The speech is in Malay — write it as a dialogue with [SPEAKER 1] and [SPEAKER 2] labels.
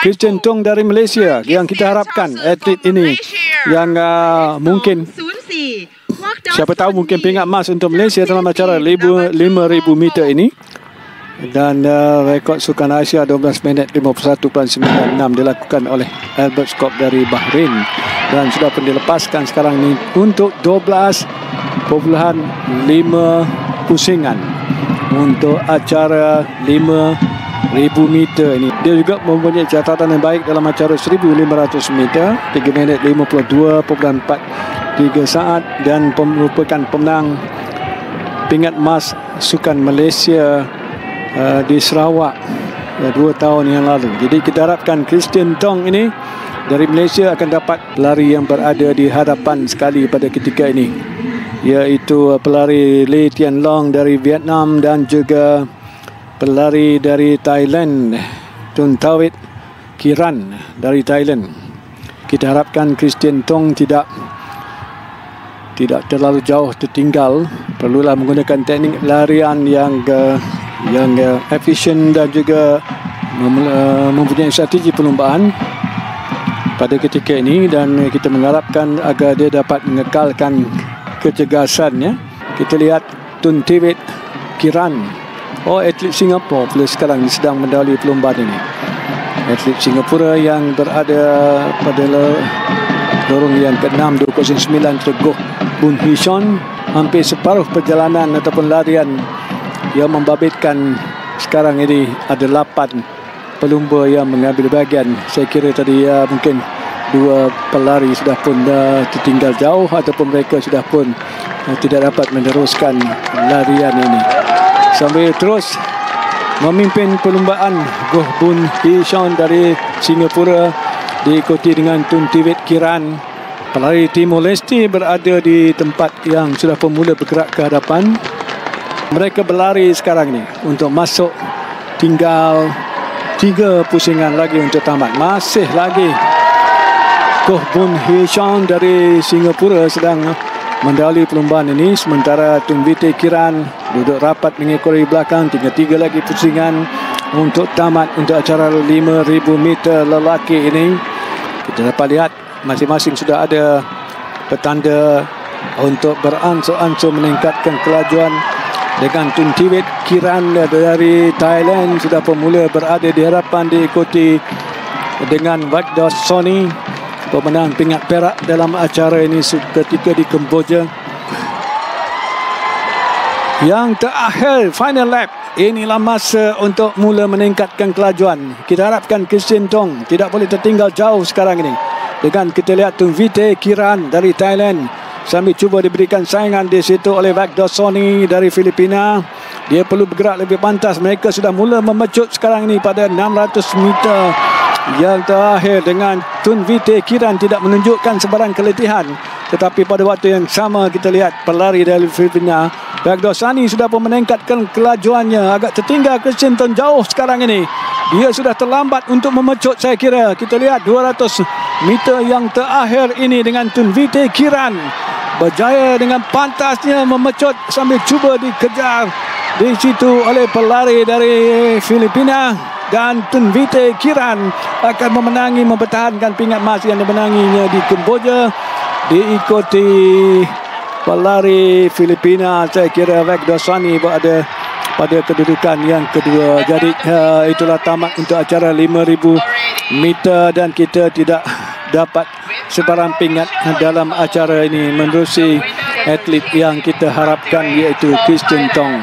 [SPEAKER 1] Christian Tong dari Malaysia yang kita harapkan atlet ini yang mungkin siapa tahu mungkin pingat emas untuk Malaysia dalam acara 5,000 meter ini. Dan rekod Sukan Asia 12 minit 51.96 dilakukan oleh Albert Scott dari Bahrain dan sudah pun dilepaskan sekarang ini untuk 12.5 pusingan untuk acara 5,000 meter ini. Dia juga mempunyai catatan yang baik dalam acara 1,500 meter 3 minit 52.43 saat dan merupakan pemenang pingat emas Sukan Malaysia di Sarawak 2 tahun yang lalu. Jadi kita harapkan Christian Tong ini dari Malaysia akan dapat pelari yang berada di hadapan sekali pada ketika ini, iaitu pelari Lee Tian Long dari Vietnam dan juga pelari dari Thailand Tun Tawit Kiran dari Thailand. Kita harapkan Christian Tong tidak terlalu jauh tertinggal. Perlulah menggunakan teknik larian yang efisien dan juga mempunyai strategi perlombaan pada ketika ini, dan kita mengharapkan agar dia dapat mengekalkan kecergasannya. Kita lihat Tun Tawit Kiran, atlet Singapura sekarang sedang mendahului perlombaan ini. Atlet Singapura yang berada pada lorong yang ke-6 209 Goh Bun Hishon. Hampir separuh perjalanan ataupun larian yang membabitkan sekarang ini ada 8 pelumba yang mengambil bahagian. Saya kira tadi mungkin 2 pelari sudah pun tertinggal jauh ataupun mereka sudah pun tidak dapat meneruskan larian ini. Sambil terus memimpin perlumbaan Goh Bun Hishon dari Singapura diikuti dengan Tun Tawit Kiran. Pelari Timor Leste berada di tempat yang sudah pun mula bergerak ke hadapan. Mereka berlari sekarang ni untuk masuk, tinggal 3 pusingan lagi untuk tamat. Masih lagi Goh Bun Hishon dari Singapura sedang mendahului perlombaan ini, sementara Tun Tawit Kiran duduk rapat mengikuti belakang. Tinggal 3 lagi pusingan untuk tamat untuk acara 5,000 meter lelaki ini. Kita dapat lihat masing-masing sudah ada petanda untuk beransur-ansur meningkatkan kelajuan. Dengan Tun Tawit Kiran dari Thailand sudah pun mula berada di hadapan, diikuti dengan Vagdos Sony, pemenang pingat perak dalam acara ini ketika di Kemboja. Yang terakhir, final lap. Inilah masa untuk mula meningkatkan kelajuan. Kita harapkan Christian Tong tidak boleh tertinggal jauh sekarang ini. Dengan kita lihat Tun Tawit Kiran dari Thailand sambil cuba diberikan saingan di situ oleh Vagdos Sony dari Filipina. Dia perlu bergerak lebih pantas. Mereka sudah mula memecut sekarang ini pada 600 meter yang terakhir, dengan Tun Tawit Kiran tidak menunjukkan sebarang keletihan. Tetapi pada waktu yang sama kita lihat pelari dari Filipina Vagdos Sony sudah pun meningkatkan kelajuannya. Agak tertinggal Christian Tong jauh sekarang ini. Dia sudah terlambat untuk memecut saya kira. Kita lihat 200 meter yang terakhir ini dengan Tun Tawit Kiran berjaya dengan pantasnya memecut sambil cuba dikejar di situ oleh pelari dari Filipina, dan Tun Tawit Kiran akan mempertahankan pingat emas yang dimenanginya di Kemboja, diikuti pelari Filipina. Saya kira Vagdos Sony berada pada kedudukan yang kedua. Jadi itulah tamat untuk acara 5,000 meter dan kita tidak dapat sebarang pingat dalam acara ini menerusi atlet yang kita harapkan, iaitu Christian Tong.